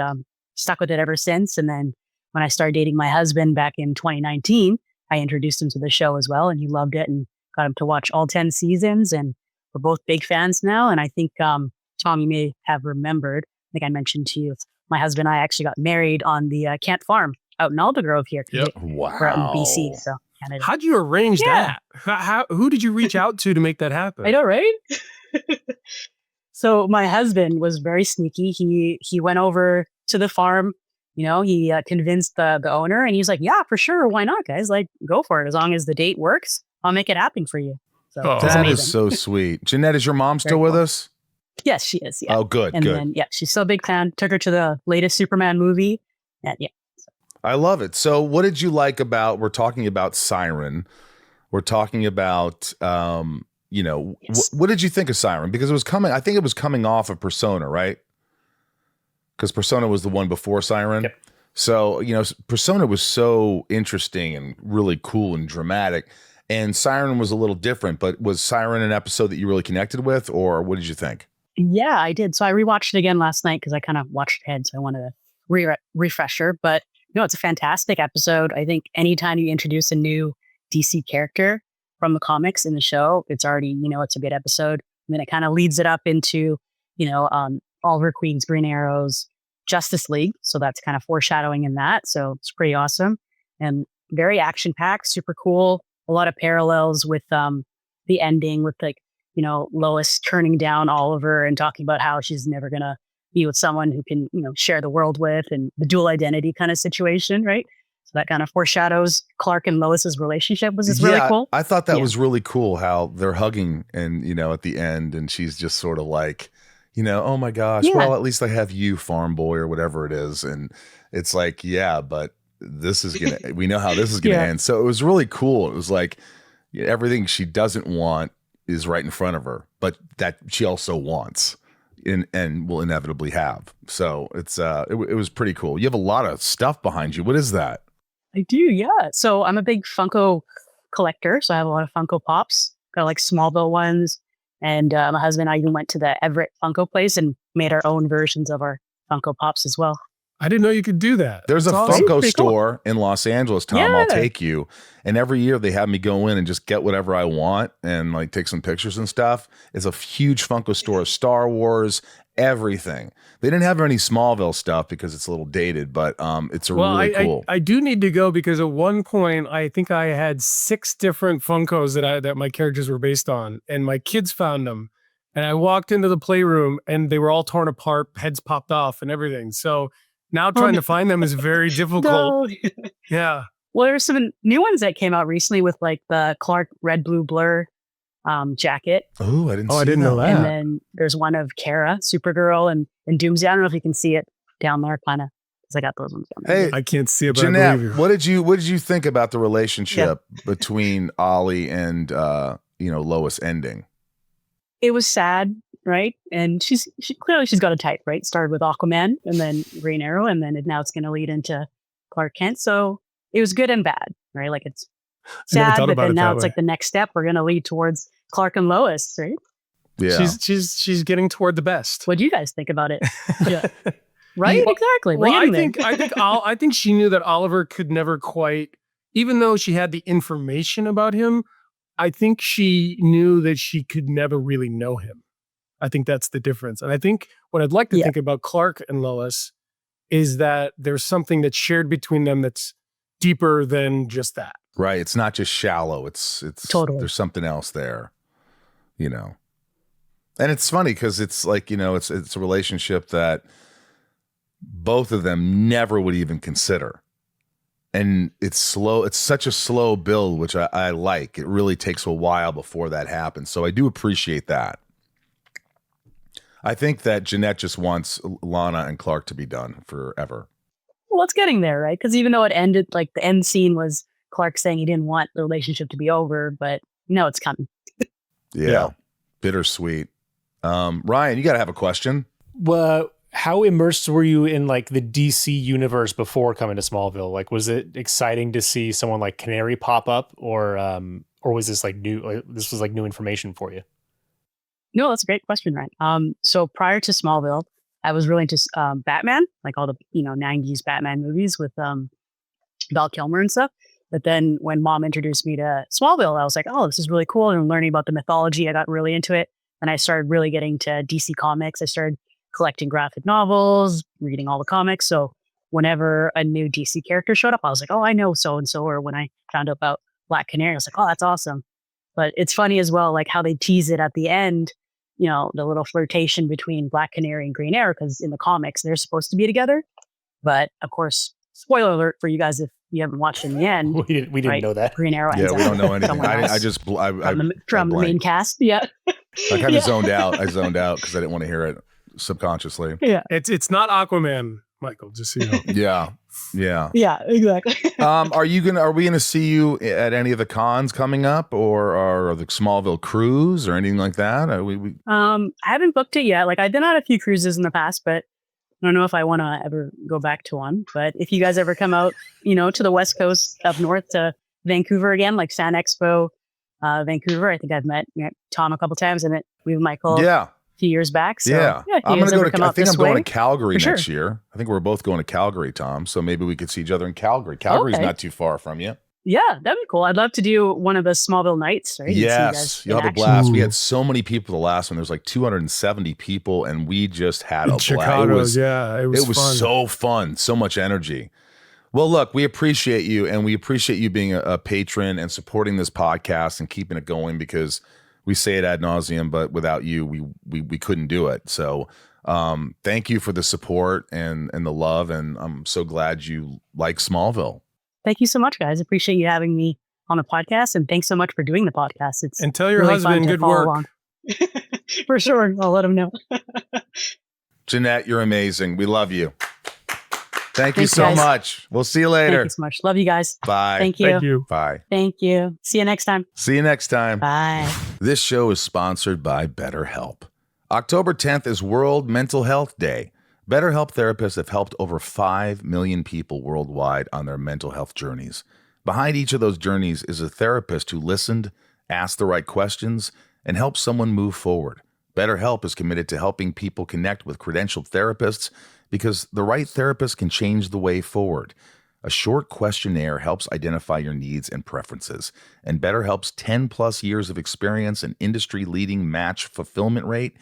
stuck with it ever since. And then when I started dating my husband back in 2019, I introduced him to the show as well. And he loved it and got him to watch all 10 seasons. And we're both big fans now. And I think, Tom, you may have remembered, I think I mentioned to you, my husband and I actually got married on the Kent Farm out in Aldergrove here. Yep. Wow. We're out in BC. So Canada. How'd you arrange that? Who did you reach out to make that happen? I know, right? So my husband was very sneaky. He went over to the farm. He convinced the owner, and he's like, "Yeah, for sure. Why not, guys? Like, go for it. As long as the date works, I'll make it happen for you." So it was that amazing. is so sweet. Janette, is your mom still with us? Yes, she is. Yeah. Oh, good. And good. then she's still a big fan. Took her to the latest Superman movie. And I love it. So what did you like about, we're talking about Siren. We're talking about, Yes. what did you think of Siren? Because I think it was coming off of Persona, right? Because Persona was the one before Siren. Yep. So, Persona was so interesting and really cool and dramatic. And Siren was a little different, but was Siren an episode that you really connected with, or what did you think? Yeah, I did. So I rewatched it again last night because I kind of watched ahead. So I wanted a refresher. But, it's a fantastic episode. I think anytime you introduce a new DC character from the comics in the show, it's already, it's a good episode. And then it kind of leads it up into, Oliver Queen's Green Arrow's Justice League. So that's kind of foreshadowing in that. So it's pretty awesome and very action packed, super cool. A lot of parallels with the ending with Lois turning down Oliver and talking about how she's never going to be with someone who can, share the world with, and the dual identity kind of situation. Right. So that kind of foreshadows Clark and Lois's relationship, was just really cool. I thought that was really cool how they're hugging and, at the end, and she's just sort of like, oh my gosh, well, at least I have you, farm boy, or whatever it is. And it's like, but this is we know how this is going to end. So it was really cool. It was like everything she doesn't want is right in front of her, but that she also wants and will inevitably have. So it was pretty cool. You have a lot of stuff behind you. What is that? I do, yeah. So I'm a big Funko collector. So I have a lot of Funko Pops, got like Smallville ones. And my husband and I even went to the Everett Funko place and made our own versions of our Funko Pops as well. I didn't know you could do that. There's a Funko store in Los Angeles, Tom. Yeah. I'll take you. And every year they have me go in and just get whatever I want and like take some pictures and stuff. It's a huge Funko store, Star Wars, everything. They didn't have any Smallville stuff because it's a little dated, but it's really cool. I do need to go because at one point I think I had 6 different Funkos that my characters were based on, and my kids found them. And I walked into the playroom and they were all torn apart, heads popped off and everything. So now trying to find them is very difficult. No. Yeah. Well, there's some new ones that came out recently with like the Clark red, blue blur jacket. Oh, I didn't know that. And then there's one of Kara, Supergirl, and Doomsday. I don't know if you can see it down there, kind of, because I got those ones down there. Hey, I can't see it, but I Janette, believe you. what did you think about the relationship between Ollie and Lois ending? It was sad, right? And she's clearly got a type, right? Started with Aquaman and then Green Arrow, and then now it's going to lead into Clark Kent. So it was good and bad, right? Like it's sad, but then now it's like the next step. We're going to lead towards Clark and Lois, right? Yeah, she's getting toward the best. What do you guys think about it? Yeah, right. Exactly. Well, I think she knew that Oliver could never quite, even though she had the information about him. I think she knew that she could never really know him. I think that's the difference. And I think what I'd like to think about Clark and Lois is that there's something that's shared between them that's deeper than just that. Right. It's not just shallow. It's totally. There's something else there, And it's funny because it's like, it's a relationship that both of them never would even consider. And it's slow. It's such a slow build, which I like. It really takes a while before that happens. So I do appreciate that. I think that Janette just wants Lana and Clark to be done forever. Well, it's getting there, right? Because even though it ended, like the end scene was Clark saying he didn't want the relationship to be over, but it's coming. Yeah. Bittersweet. Ryan, you got to have a question. Well, how immersed were you in like the DC universe before coming to Smallville? Like, was it exciting to see someone like Canary pop up, or was this like new? Like, this was like new information for you? No, that's a great question, Ryan. So prior to Smallville, I was really into Batman, like all the 90s Batman movies with Val Kilmer and stuff. But then when Mom introduced me to Smallville, I was like, oh, this is really cool. And learning about the mythology, I got really into it. And I started really getting to DC Comics. I started collecting graphic novels, reading all the comics. So whenever a new DC character showed up, I was like, oh, I know so-and-so. Or when I found out about Black Canary, I was like, oh, that's awesome. But it's funny as well, like how they tease it at the end, the little flirtation between Black Canary and Green Arrow, because in the comics, they're supposed to be together. But of course, spoiler alert for you guys if you haven't watched in the end. We didn't know that. Green Arrow ends we don't know anything. from the main cast. Yeah. I kind of zoned out. I zoned out because I didn't want to hear it subconsciously. Yeah. It's not Aquaman, Michael, just so you know. Yeah. Yeah, exactly. Are we gonna see you at any of the cons coming up, or the Smallville cruise or anything like that? I haven't booked it yet. Like I've been on a few cruises in the past, but I don't know if I want to ever go back to one. But if you guys ever come out, to the West Coast up north to Vancouver again, like San Expo, Vancouver, I think I've met Tom a couple times, and we with Michael. Yeah. Few years back. So, I'm going to go I think I'm going to Calgary For next sure. year. I think we're both going to Calgary, Tom. So maybe we could see each other in Calgary. Calgary's not too far from you. Yeah, that'd be cool. I'd love to do one of the Smallville nights, right? Yes. You'll have a blast. We had so many people the last one. There's like 270 people, and we just had a blast. Chicago, it was fun. So fun. So much energy. Well, look, we appreciate you, and we appreciate you being a patron and supporting this podcast and keeping it going, because we say it ad nauseum, but without you, we couldn't do it. So thank you for the support and the love, and I'm so glad you like Smallville. Thank you so much, guys. Appreciate you having me on the podcast, and thanks so much for doing the podcast. It's and tell your really husband good work. Along. For sure, I'll let him know. Janette, you're amazing. We love you. Thanks so guys. Much. We'll see you later. Thank you so much. Love you guys. Bye. Thank you. Bye. Thank you. See you next time. See you next time. Bye. This show is sponsored by BetterHelp. October 10th is World Mental Health Day. BetterHelp therapists have helped over 5 million people worldwide on their mental health journeys. Behind each of those journeys is a therapist who listened, asked the right questions, and helped someone move forward. BetterHelp is committed to helping people connect with credentialed therapists, because the right therapist can change the way forward. A short questionnaire helps identify your needs and preferences, and BetterHelp's 10-plus years of experience and industry-leading match fulfillment rate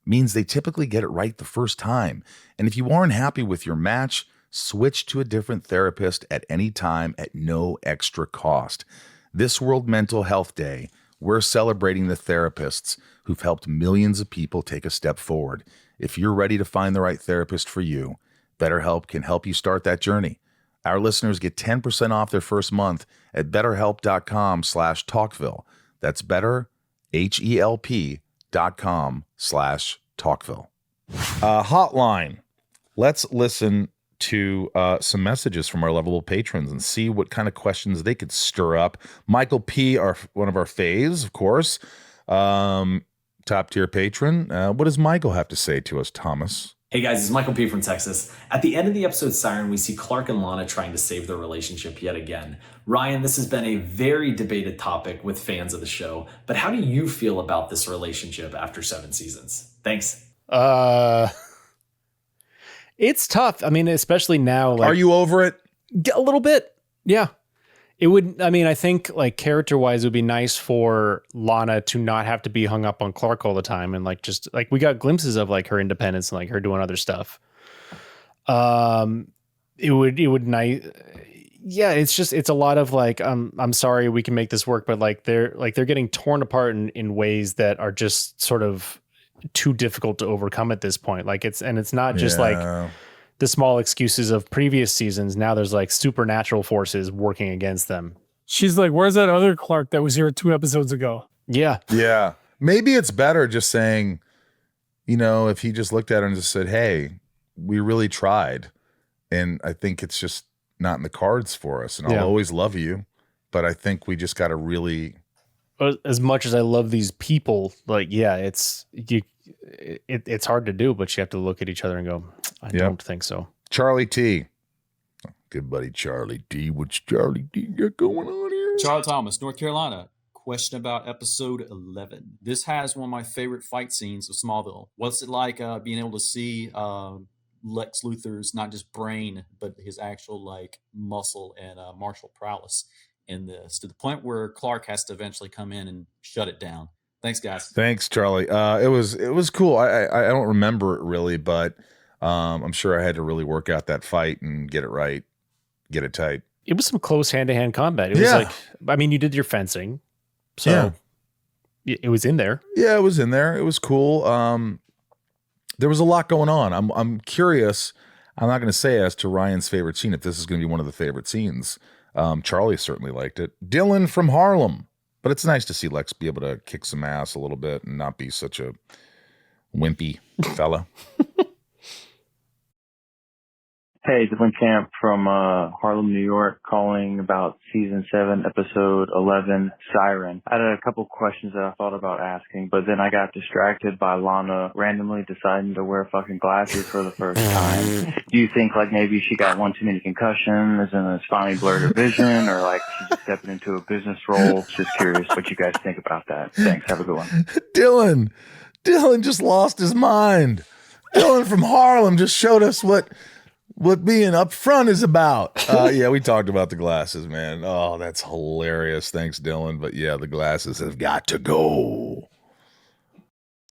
means they typically get it right the first time. And if you aren't happy with your match, switch to a different therapist at any time at no extra cost. This World Mental Health Day, we're celebrating the therapists who've helped millions of people take a step forward. If you're ready to find the right therapist for you, BetterHelp can help you start that journey. Our listeners get 10% off their first month at betterhelp.com/talkville. That's betterhelp.com/talkville. Hotline. Let's listen to some messages from our lovable patrons and see what kind of questions they could stir up. Michael P, one of our faves, of course. Top tier patron. What does Michael have to say to us, Thomas? Hey guys, it's Michael P from Texas. At the end of the episode Siren, we see Clark and Lana trying to save their relationship yet again. Ryan, this has been a very debated topic with fans of the show, but how do you feel about this relationship after 7 seasons? Thanks. It's tough. I mean, especially now. Are you over it? A little bit. Yeah. It would, I mean, I think like character wise, it would be nice for Lana to not have to be hung up on Clark all the time. And like, just like we got glimpses of like her independence and like her doing other stuff. It would nice. Yeah. It's a lot of like, I'm sorry, we can make this work, but like they're getting torn apart in ways that are just sort of too difficult to overcome at this point. Like it's not just like the small excuses of previous seasons. Now there's like supernatural forces working against them. She's like, where's that other Clark that was here 2 episodes ago? Yeah. Yeah. Maybe it's better just saying, if he just looked at her and just said, hey, we really tried. And I think it's just not in the cards for us. And I'll always love you. But I think we just got to really. As much as I love these people, like, yeah, it's hard to do, but you have to look at each other and go, I don't think so. Charlie T. Good buddy Charlie T. What's Charlie T got going on here? Charlie Thomas, North Carolina. Question about episode 11. This has one of my favorite fight scenes of Smallville. What's it like being able to see Lex Luthor's not just brain, but his actual like muscle and martial prowess in this, to the point where Clark has to eventually come in and shut it down? Thanks, guys. Thanks, Charlie. It was cool. I don't remember it really, but I'm sure I had to really work out that fight and get it right, get it tight. It was some close hand-to-hand combat. It was like, I mean, you did your fencing, so it was in there. Yeah, it was in there. It was cool. There was a lot going on. I'm curious. I'm not going to say as to Ryan's favorite scene, if this is going to be one of the favorite scenes. Charlie certainly liked it. Dylan from Harlem. But it's nice to see Lex be able to kick some ass a little bit and not be such a wimpy fella. Hey, Dylan Camp from Harlem, New York, calling about season 7, episode 11, Siren. I had a couple questions that I thought about asking, but then I got distracted by Lana randomly deciding to wear fucking glasses for the first time. Do you think like maybe she got one too many concussions and it's finally blurred her vision, or like she's just stepping into a business role? Just curious what you guys think about that. Thanks. Have a good one. Dylan just lost his mind. Dylan from Harlem just showed us what being upfront is about. Yeah, we talked about the glasses, man. Oh, that's hilarious. Thanks, Dylan. But yeah, the glasses have got to go.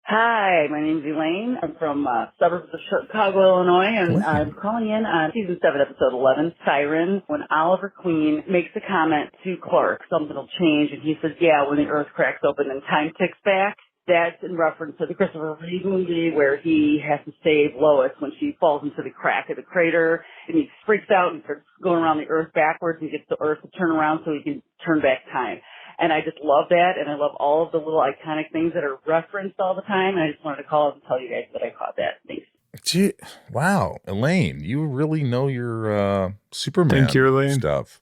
Hi, my name's Elaine. I'm from suburbs of Chicago, Illinois, and I'm calling in on season 7, episode 11, Siren, when Oliver Queen makes a comment to Clark, something will change, and he says, yeah, when the earth cracks open and time ticks back. That's in reference to the Christopher Reeve movie where he has to save Lois when she falls into the crack of the crater, and he freaks out and starts going around the earth backwards and gets the earth to turn around so he can turn back time. And I just love that, and I love all of the little iconic things that are referenced all the time, and I just wanted to call up and tell you guys that I caught that. Thanks. Gee, wow, Elaine, you really know your Superman stuff.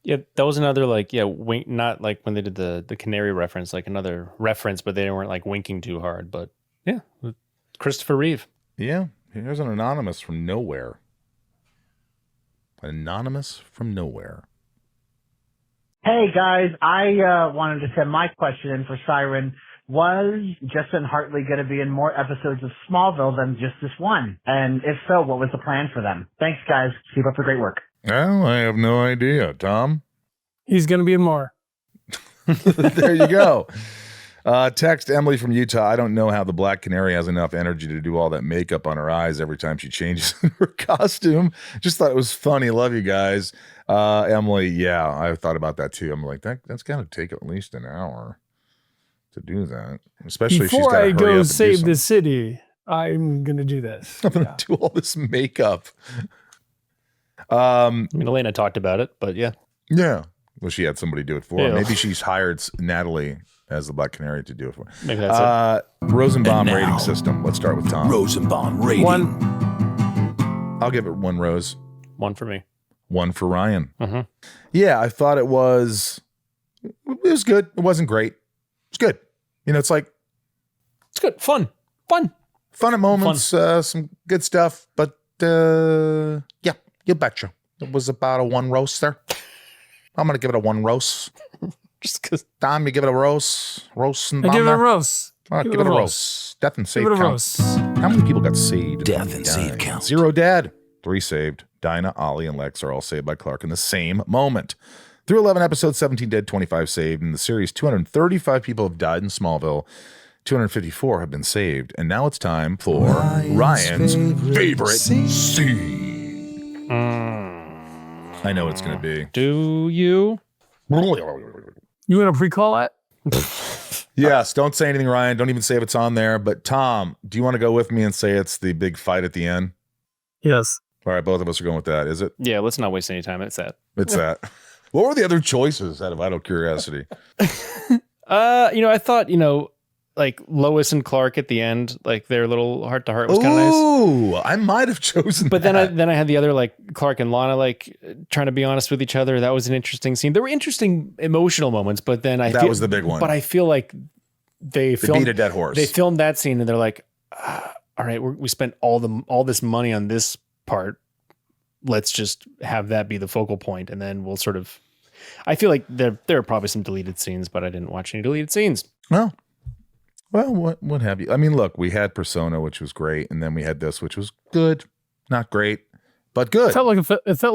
Yeah, that was another like, wink, not like when they did the Canary reference, like another reference, but they weren't like winking too hard. But yeah, Christopher Reeve. Yeah, here's an anonymous from nowhere. Anonymous from nowhere. Hey guys, I wanted to send my question in for Siren. Was Justin Hartley going to be in more episodes of Smallville than just this one? And if so, what was the plan for them? Thanks, guys. Keep up the great work. Well, I have no idea. Tom? He's going to be in more. There you go. Text Emily from Utah. I don't know how the Black Canary has enough energy to do all that makeup on her eyes every time she changes her costume. Just thought it was funny. Love you guys. Emily, yeah, I thought about that too. I'm like, that's got to take at least an hour to do that. Especially before if she's got to I hurry go up save the city, I'm going to do this. I'm going to do all this makeup. I mean, Alaina talked about it, but yeah. Yeah. Well, she had somebody do it for her. Yeah. Maybe she's hired Natalie as the Black Canary to do it for her. Maybe that's it. Rosenbaum rating system. Let's start with Tom. Rosenbaum rating. 1. I'll give it 1 rose. 1 for me. 1 for Ryan. Mm-hmm. Yeah, I thought it was good. It wasn't great. It's good. It's like It's good. Fun fun at moments, some good stuff, but yeah, you betcha. It was about a 1 roast there. I'm gonna give it a 1 roast. Just because. Tom, you give it a roast and I give it a bomber? roast. All right, give it a roast. Death and save Give it a count. roast. How many people got saved? Death and save count. 0 dead, 3 saved. Dinah, Ollie, and Lex are all saved by Clark in the same moment. Through 11 episodes, 17 dead, 25 saved. In the series, 235 people have died in Smallville. 254 have been saved. And now it's time for Ryan's favorite scene. I know what it's going to be. Do you? You want to pre-call that? Yes, don't say anything, Ryan. Don't even say if it's on there. But Tom, do you want to go with me and say it's the big fight at the end? Yes. All right, both of us are going with that. Is it? Yeah, let's not waste any time. It's that. It's that. What were the other choices out of idle curiosity? I thought, like Lois and Clark at the end, like their little heart to heart was kind of nice. Ooh, I might have chosen But that. then I had the other, like Clark and Lana, like trying to be honest with each other. That was an interesting scene. There were interesting emotional moments, but then That was the big one. But I feel like they beat a dead horse. They filmed that scene and they're like, all right, we spent all this money on this part. Let's just have that be the focal point, and then we'll sort of. I feel like there are probably some deleted scenes, but I didn't watch any deleted scenes. Well, what have you? I mean, look, we had Persona, which was great, and then we had this, which was good, not great, but good. It felt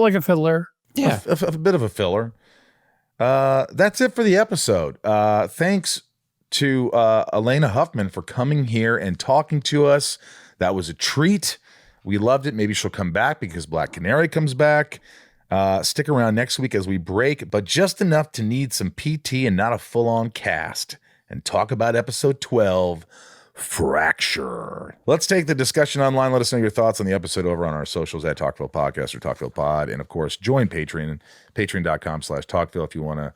like a fiddler. Yeah, a bit of a filler. That's it for the episode. Thanks to Alaina Huffman for coming here and talking to us. That was a treat. We loved it. Maybe she'll come back because Black Canary comes back. Stick around next week as we break, but just enough to need some PT and not a full-on cast, and talk about episode 12, Fracture. Let's take the discussion online. Let us know your thoughts on the episode over on our socials at Talkville Podcast or Talkville Pod. And of course, join Patreon, patreon.com/Talkville if you want to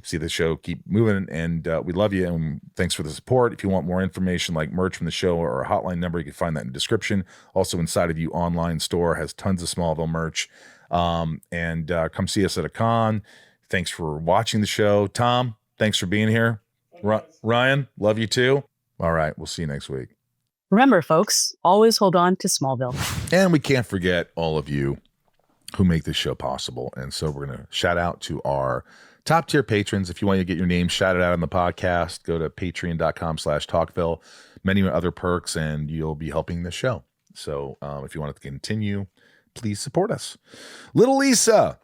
see the show keep moving. And we love you. And thanks for the support. If you want more information like merch from the show or a hotline number, you can find that in the description. Also, Inside of You online store has tons of Smallville merch. And come see us at a con. Thanks for watching the show. Tom, thanks for being here. Ryan, love you too. All right, we'll see you next week. Remember, folks, always hold on to Smallville. And we can't forget all of you who make this show possible. And so we're going to shout out to our top tier patrons. If you want to get your name shouted out on the podcast, go to patreon.com/Talkville. Many other perks, and you'll be helping the show. So if you want to continue, please support us. Little Lisa,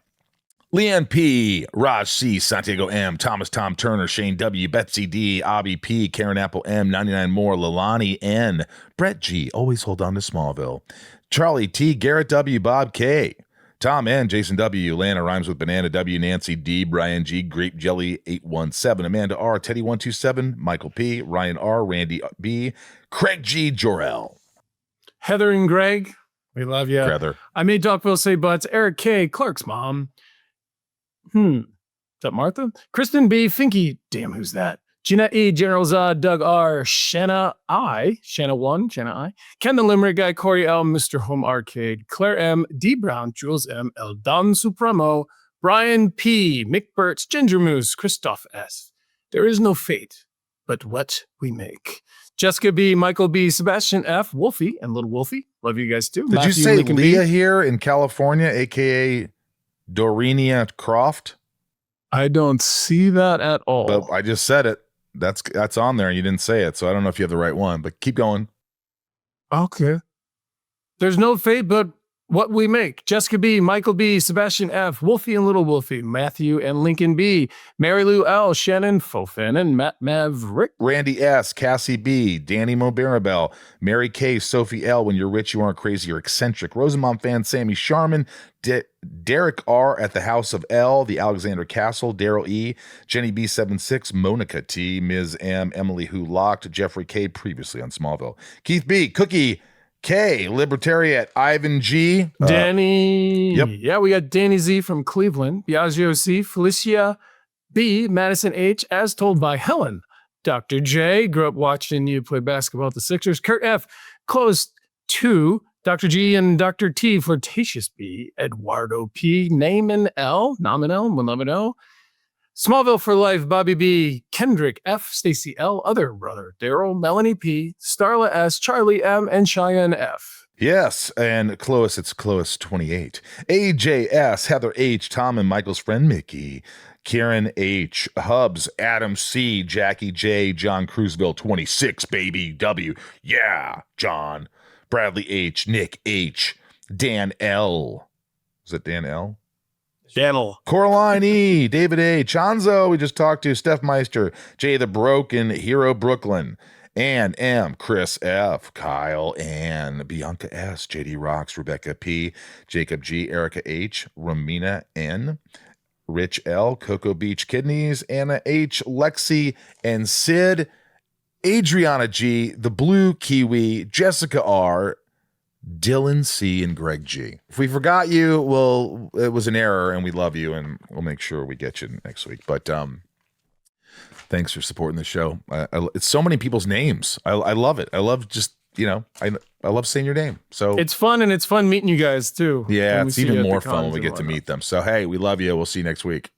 Leanne P, Raj C, Santiago M, ThomasTomTurner, Shane W, BetsyD, Abhi P, KarenApple M, 99 more, Leilani N, Brett G, always hold on to Smallville, Charlie T, Garrett W, Bob K, Tom N, Jason W, Lana rhymes with Banana W, Nancy D, Brian G, Grape Jelly 817, Amanda R, Teddy 127, Michael P, Ryan R, Randy B, Craig G, Jor-El, Heather and Greg, we love you. Heather. I made Talkville say butts. Eric K, Clark's mom. Is that Martha? Kristen B, Finky. Damn, who's that? Janette E, General Zod, Doug R, Shanna I, Shanna 1, Shanna I, Ken the Limerick Guy, Corey L, Mr. Home Arcade, Claire M, D Brown, Jules M, El Don Supremo, Brian P, Mick Burtz, Ginger Moose, Christoph S. There is no fate but what we make. Jessica B, Michael B, Sebastian F, Wolfie, and Little Wolfie. Love you guys too. Did Matthew, you say Lincoln Leah B. here in California, a.k.a. Dorinia Croft? I don't see that at all. But I just said it. That's on there and you didn't say it, so I don't know if you have the right one, but keep going. Okay. There's no fate but what we make. Jessica B, Michael B, Sebastian F, Wolfie and Little Wolfie, Matthew and Lincoln B, Mary Lou L, Shannon Fofan, and Matt Maverick. Randy S, Cassie B, Danny Mobarabel, Mary K, Sophie L, When You're Rich, You Aren't Crazy, You're Eccentric, Rosenbaum fan, Sammy Sharman, Derek R at the House of L, the Alexander Castle, Daryl E, Jenny B76, Monica T, Ms. M, Emily Who Locked, Jeffrey K, previously on Smallville, Keith B, Cookie, K, Libertariat, Ivan G. Danny. Yep. Yeah, we got Danny Z from Cleveland. Biagio C. Felicia B. Madison H. As told by Helen. Dr. J. Grew up watching you play basketball at the Sixers. Kurt F. Close to Dr. G and Dr. T. Flirtatious B. Eduardo P. Naaman L. Nominal. We'll never know. Smallville for Life, Bobby B, Kendrick F, Stacy L, Other Brother, Daryl, Melanie P, Starla S, Charlie M, and Cheyenne F. Yes, and Clois, it's Clois 28. AJS, Heather H, Tom and Michael's friend Mickey, Karen H, Hubs, Adam C, Jackie J, John Cruiseville 26, baby W. Yeah, John. Bradley H, Nick H, Dan L. Is it Dan L? Daniel. Coraline E, David A, Chanzo, we just talked to, Steph Meister, Jay the Broken, Hero Brooklyn, Ann M, Chris F, Kyle N, Bianca S, JD Rocks, Rebecca P, Jacob G, Erica H, Ramina N, Rich L, Cocoa Beach Kidneys, Anna H, Lexi, and Sid, Adriana G, The Blue Kiwi, Jessica R, Dylan C, and Greg G. If we forgot you, well, it was an error, and we love you, and we'll make sure we get you next week. But thanks for supporting the show. It's so many people's names. I love it. I love just, I love saying your name. So it's fun, and it's fun meeting you guys too. Yeah, it's even more fun when we and get to whatnot. meet them. So hey, we love you. We'll see you next week.